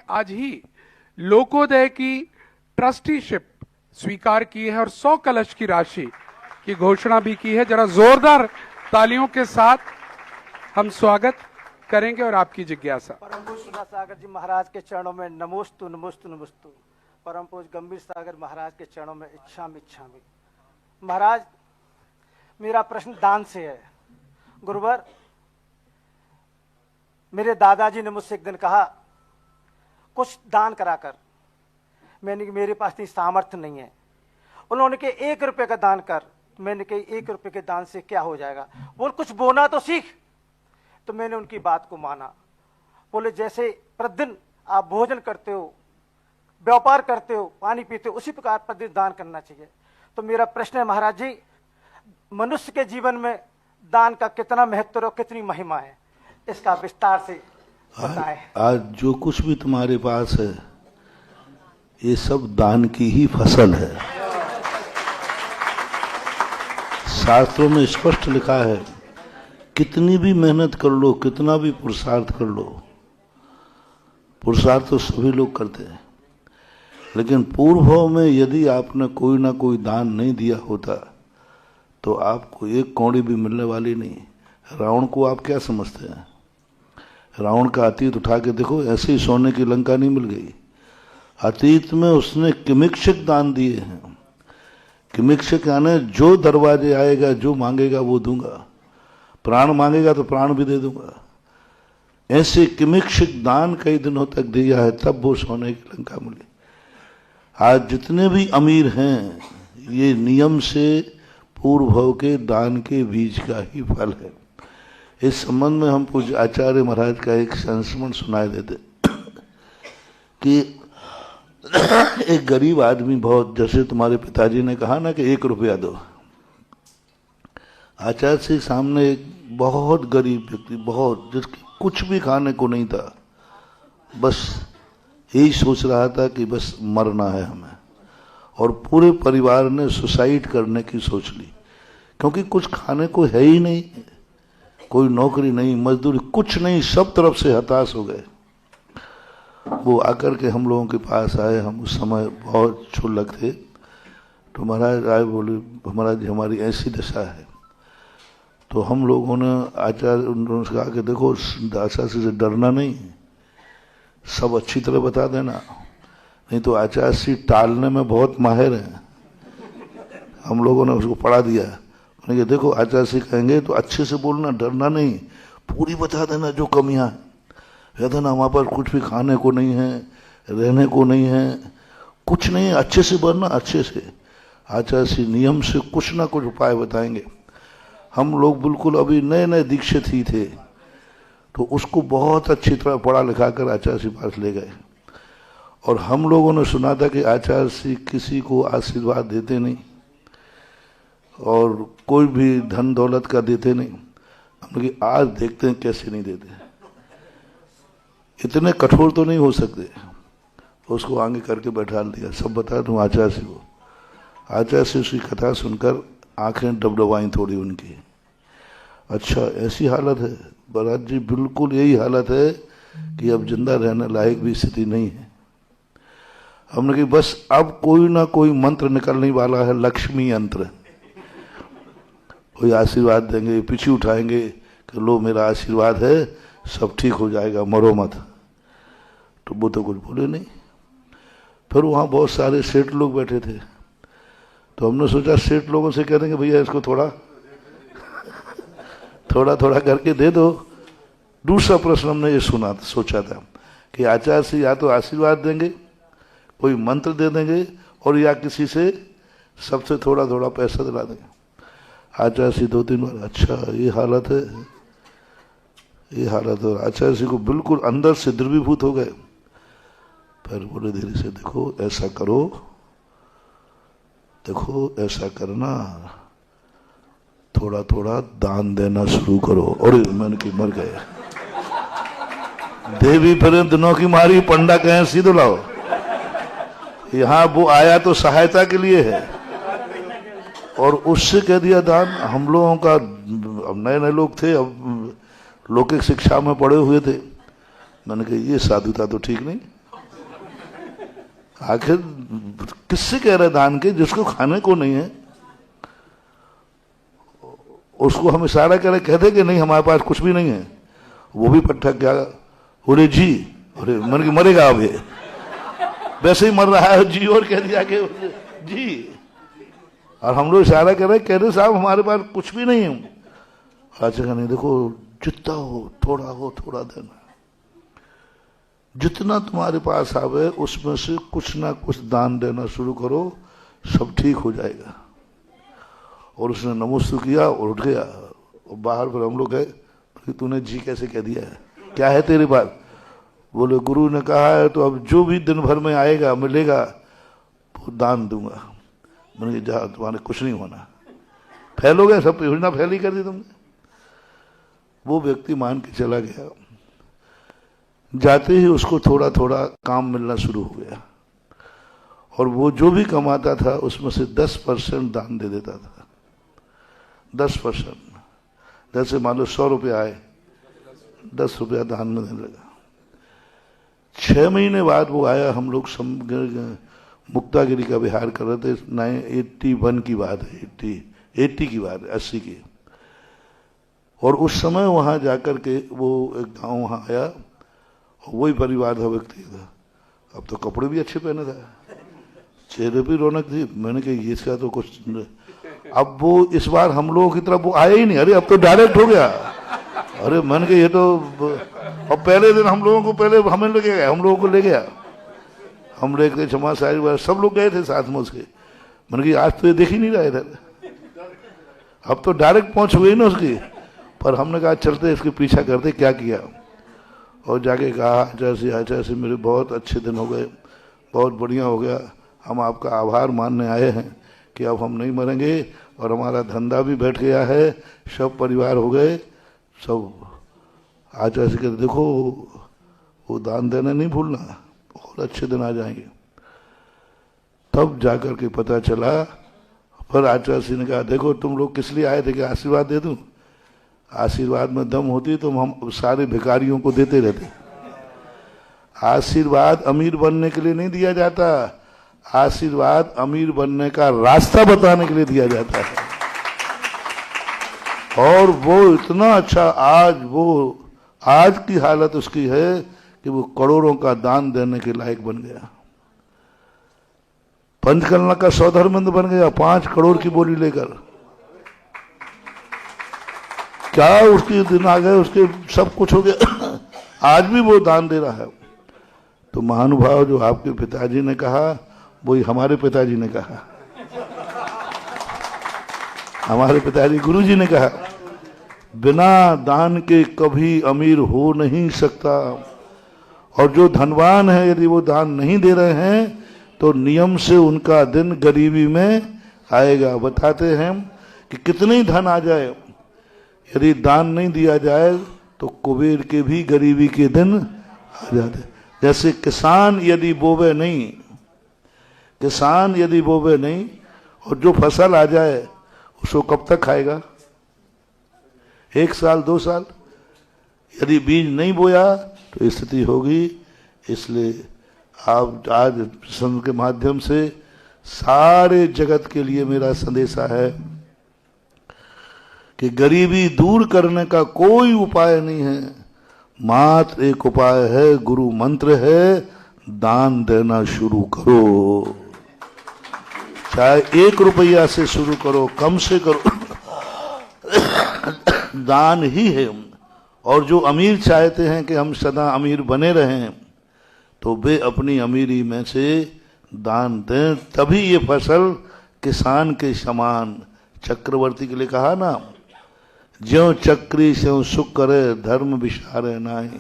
आज ही लोकोदय की ट्रस्टीशिप स्वीकार की है और 100 कलश की राशि की घोषणा भी की है। जरा जोरदार तालियों के साथ हम स्वागत करेंगे और आपकी जिज्ञासा। परम पूज्य सुधा सागर जी महाराज के चरणों में नमोस्तु नमोस्तु नमोस्तु। परम पूज्य गंभीर सागर महाराज के चरणों में इच्छामि इच्छामि। महाराज, मेरा प्रश्न दान से है। गुरुवर, मेरे दादाजी ने मुझसे एक दिन कहा कुछ दान कराकर। मैंने मेरे पास इतनी सामर्थ्य नहीं है। उन्होंने कहा 1 रुपये का दान कर। मैंने कहा 1 रुपये के दान से क्या हो जाएगा? बोल कुछ बोना तो सीख। तो मैंने उनकी बात को माना। बोले जैसे प्रतिदिन आप भोजन करते हो, व्यापार करते हो, पानी पीते हो, उसी प्रकार प्रतिदिन दान करना चाहिए। तो मेरा प्रश्न है महाराज जी, मनुष्य के जीवन में दान का कितना महत्व और कितनी महिमा है, इसका विस्तार से बताएं। आज जो कुछ भी तुम्हारे पास है ये सब दान की ही फसल है। शास्त्रों में स्पष्ट लिखा है, कितनी भी मेहनत कर लो, कितना भी पुरुषार्थ कर लो, पुरुषार्थ तो सभी लोग करते हैं, लेकिन पूर्व में यदि आपने कोई ना कोई दान नहीं दिया होता तो आपको एक कौड़ी भी मिलने वाली नहीं। रावण को आप क्या समझते हैं? रावण का अतीत उठा के देखो, ऐसे ही सोने की लंका नहीं मिल गई। अतीत में उसने किमिक्षक दान दिए हैं। किमिक्षक यानी जो दरवाजे आएगा, जो मांगेगा वो दूंगा, प्राण मांगेगा तो प्राण भी दे दूंगा। ऐसे किमिक्षक दान कई दिनों तक दिया है, तब वो सोने की लंका मिली। आज जितने भी अमीर हैं ये नियम से पूर्व भव के दान के बीज का ही फल है। इस संबंध में हम पूज्य आचार्य महाराज का एक संस्मरण सुनाए देते कि एक गरीब आदमी, बहुत जैसे तुम्हारे पिताजी ने कहा ना कि 1 रुपया दो, आचार्य से सामने एक बहुत गरीब व्यक्ति, बहुत जिसके कुछ भी खाने को नहीं था, बस यही सोच रहा था कि बस मरना है हमें, और पूरे परिवार ने सुसाइड करने की सोच ली, क्योंकि कुछ खाने को है ही नहीं, कोई नौकरी नहीं, मजदूरी कुछ नहीं, सब तरफ से हताश हो गए। वो आकर के हम लोगों के पास आए, हम उस समय बहुत क्षुल्लक थे, तो महाराज आए, बोले महाराज जी हमारी ऐसी दशा है। तो हम लोगों ने आचार्य उन्होंने कहा कि देखो आचार्य से डरना नहीं, सब अच्छी तरह बता देना, नहीं तो आचार्य से टालने में बहुत माहिर हैं। हम लोगों ने उसको पढ़ा दिया। उन्होंने कहा देखो आचार्य से कहेंगे तो अच्छे से बोलना, डरना नहीं, पूरी बता देना जो कमियां हैं। कहते ना हमारे पास कुछ भी खाने को नहीं है, रहने को नहीं है, कुछ नहीं है, अच्छे से बोलना, अच्छे से। आचार्य से नियम से कुछ ना कुछ उपाय बताएंगे। हम लोग बिल्कुल अभी नए नए दीक्षित ही थे, तो उसको बहुत अच्छी तरह पढ़ा लिखा कर आचार्य के पास ले गए। और हम लोगों ने सुना था कि आचार्य से किसी को आशीर्वाद देते नहीं और कोई भी धन दौलत का देते नहीं। हमने कि आज देखते हैं कैसे नहीं देते, इतने कठोर तो नहीं हो सकते। तो उसको आगे करके बैठा दिया, सब बता दूं आचार्य से को। आचार्य से उसकी कथा सुनकर आंखें डबडबाई थोड़ी उनकी। अच्छा ऐसी हालत है महाराज जी, बिल्कुल यही हालत है कि अब जिंदा रहने लायक भी स्थिति नहीं है। हमने कहा बस अब कोई ना कोई मंत्र निकलने वाला है, लक्ष्मी यंत्र, कोई आशीर्वाद देंगे, पीछे उठाएंगे कि लो मेरा आशीर्वाद है, सब ठीक हो जाएगा, मरो मत। तो वो तो कुछ बोले नहीं। फिर वहाँ बहुत सारे सेठ लोग बैठे थे, तो हमने सोचा सेठ लोगों से कह देंगे भैया इसको थोड़ा थोड़ा करके दे दो। दूसरा प्रश्न हमने ये सोचा था कि आचार्य से या तो आशीर्वाद देंगे, कोई मंत्र दे देंगे, और या किसी से सबसे थोड़ा थोड़ा पैसा दिला देंगे। आचार्य से 2-3 बार अच्छा ये हालत है, ये हालत है। आचार्य जी को बिल्कुल अंदर से द्रवीभूत हो गए। फिर बोले धीरे से देखो ऐसा करो, देखो ऐसा करना, थोड़ा थोड़ा दान देना शुरू करो। और मैंने कि मर गए, देवी फिर दिनों की मारी, पंडा कहें सीधो लाओ। यहाँ वो आया तो सहायता के लिए है, और उससे कह दिया दान। हम लोगों का, अब नए नए लोग थे, अब लौकिक शिक्षा में पढ़े हुए थे। मैंने कहा ये साधुता तो ठीक नहीं। आखिर किससे कह रहे दान के, जिसको खाने को नहीं है उसको हम इशारा करें, कहते कि नहीं हमारे पास कुछ भी नहीं है, वो भी पट्टा क्या, अरे जी, अरे मरेगा अब ये, वैसे ही मर रहा है जी, और कह दिया कि जी, और हम लोग इशारा कर रहे, कह रहे साहब हमारे पास कुछ भी नहीं है। अच्छा नहीं, देखो जितना हो थोड़ा देना, जितना तुम्हारे पास आवे उसमें से कुछ ना कुछ दान देना शुरू करो, सब ठीक हो जाएगा। और उसने नमस्ते किया और उठ गया। और बाहर फिर हम लोग गए कि तूने जी कैसे कह दिया है, क्या है तेरे पास? बोले गुरु ने कहा है तो अब जो भी दिन भर में आएगा मिलेगा वो दान दूंगा। मैंने कहा जा, तुम्हारे कुछ नहीं होना, फैल हो गया, सब योजना फैल ही कर दी तुमने। वो व्यक्ति मान के चला गया। जाते ही उसको थोड़ा थोड़ा काम मिलना शुरू हो गया, और वो जो भी कमाता था उसमें से 10% दान दे देता था। 10%, जैसे मान लो 100 रुपये आए, 10 रुपया दान में देने लगा। 6 महीने बाद वो आया, हम लोग मुक्तागिरी का विहार कर रहे थे, 81 की बात है, 80 की बात है, 80 की। और उस समय वहां जाकर के वो एक गांव वहां आया, वही परिवार था, व्यक्ति था। अब तो कपड़े भी अच्छे पहने था, चेहरे भी रौनक थी। मैंने कहा ये इसका तो कुछ, अब वो इस बार हम लोगों की तरफ वो आया ही नहीं, अरे अब तो डायरेक्ट हो गया। अरे मैंने कहा ये तो, और पहले दिन हम लोगों को, पहले हमें ले गया, हम लोगों को ले गया, हम लोग क्षमा सारी सब लोग गए थे साथ में उसके। मैंने कहा आज तो ये देख ही नहीं रहा इधर, अब तो डायरेक्ट पहुंच हुई ना उसकी। पर हमने कहा चलते इसके पीछा करते, क्या किया, और जाके कहा जैसे मेरे बहुत अच्छे दिन हो गए, बहुत बढ़िया हो गया, हम आपका आभार मानने आए हैं कि अब हम नहीं मरेंगे, और हमारा धंधा भी बैठ गया है, सब परिवार हो गए सब। आज ऐसे कहते देखो वो दान देना नहीं भूलना, और अच्छे दिन आ जाएंगे। तब जाकर के पता चला, पर आचार्य ने कहा देखो तुम लोग किस लिए आए थे, कि आशीर्वाद दे दूं? आशीर्वाद में दम होती तो हम सारे भिखारियों को देते रहते। आशीर्वाद अमीर बनने के लिए नहीं दिया जाता, आशीर्वाद अमीर बनने का रास्ता बताने के लिए दिया जाता है। और वो इतना अच्छा, आज की हालत उसकी है कि वो करोड़ों का दान देने के लायक बन गया। पंचकन्या का सौधर्मंद बन गया, 5 करोड़ की बोली लेकर। क्या उसके दिन आ गए, उसके सब कुछ हो गया। आज भी वो दान दे रहा है। तो महानुभाव जो आपके पिताजी ने कहा, वही हमारे पिताजी ने कहा, हमारे पिताजी गुरुजी ने कहा, बिना दान के कभी अमीर हो नहीं सकता। और जो धनवान है यदि वो दान नहीं दे रहे हैं तो नियम से उनका दिन गरीबी में आएगा। बताते हैं कि कितने ही धन आ जाए, यदि दान नहीं दिया जाए तो कुबेर के भी गरीबी के दिन आ जाते। जैसे किसान यदि बोवे नहीं, किसान यदि बोवे नहीं और जो फसल आ जाए उसको कब तक खाएगा? 1 साल 2 साल। यदि बीज नहीं बोया तो स्थिति होगी। इसलिए आप आज प्रसंग के माध्यम से सारे जगत के लिए मेरा संदेशा है कि गरीबी दूर करने का कोई उपाय नहीं है, मात्र एक उपाय है, गुरु मंत्र है, दान देना शुरू करो। चाहे 1 रुपया से शुरू करो, कम से करो, दान ही है। और जो अमीर चाहते हैं कि हम सदा अमीर बने रहें, तो वे अपनी अमीरी में से दान दें, तभी ये फसल किसान के समान। चक्रवर्ती के लिए कहा ना, ज्यों चक्री स्यों सुख करे, धर्म विसारे नाहि,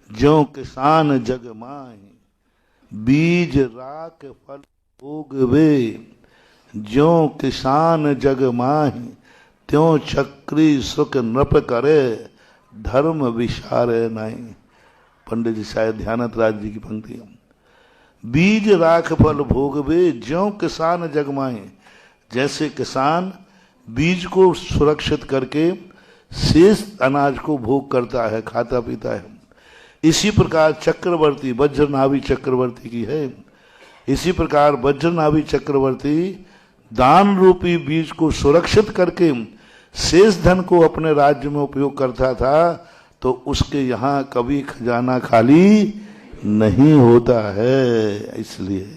ज्यों किसान जग माहि, बीज राख फल भोग वे, ज्यों किसान जग माहि, त्यों चक्री सुख नृप करे, धर्म विसारे नाहि। पंडित जी शायद ध्यानत राज जी की पंक्ति। बीज राख फल भोग वे, ज्यों किसान जग माहि। जैसे किसान बीज को सुरक्षित करके शेष अनाज को भोग करता है, खाता पीता है, इसी प्रकार चक्रवर्ती, वज्रनाभि चक्रवर्ती की है इसी प्रकार वज्रनाभि चक्रवर्ती दान रूपी बीज को सुरक्षित करके शेष धन को अपने राज्य में उपयोग करता था, तो उसके यहाँ कभी खजाना खाली नहीं होता है। इसलिए